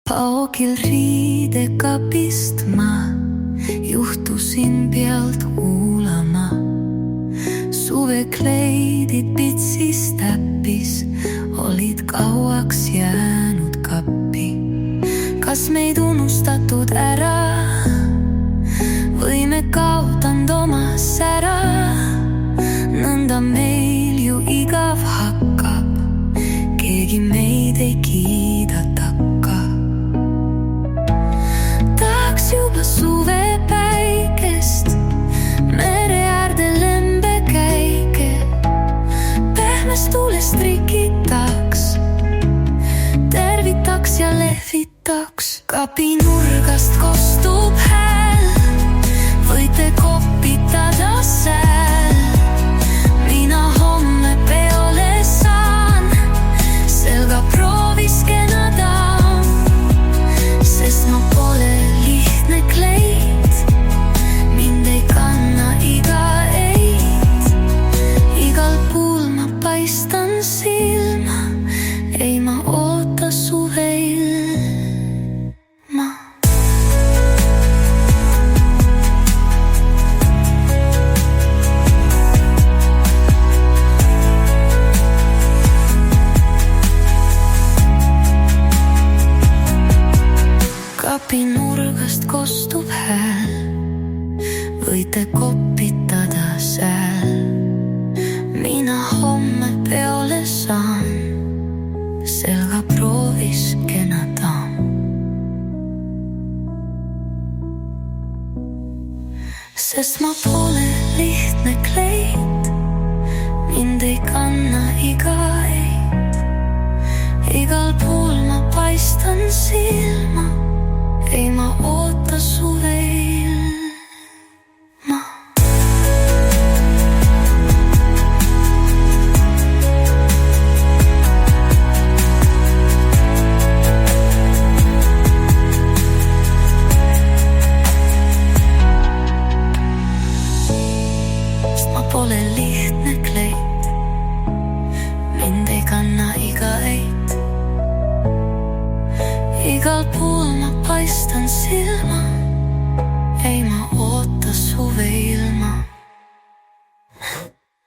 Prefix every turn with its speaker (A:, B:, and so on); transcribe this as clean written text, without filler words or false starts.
A: Paokil riidekapist ma juhtusin pealt kuulama. Suvekleidid pitsis täppis olid kauaks jäänud kappi. Kas meid unustatud ära või me kaotanud oma sära? Nõnda meil ju igav hakkab, keegi meid ei kiida takka. Tahaks juba suvepäikest, mere äärde lembekäike, pehmest tuulest rikitaks, tervitaks ja lehvitaks. Kapi nurgast kostub hääl, võite kopitada sääl. Mina homme peole saan, selga proovis kena daam, sest ma pole lihtne kleit, mind ei kanna iga eit. Igal puul ma paistan silma, ei ma oota suve ilma. Kapi nurgast kostub hääl, võite kopitada sääl. Mina homme peole saan, selga proovis kena daam. Sest ma pole lihtne kleit, mind ei kanna iga eit. Igal pool ma paistan silma, ei ma oota suve ilma. Sest ma pole lihtne kleit, mind ei kanna iga eit. Igal pool ma paistan silma, ei ma oota suve ilma.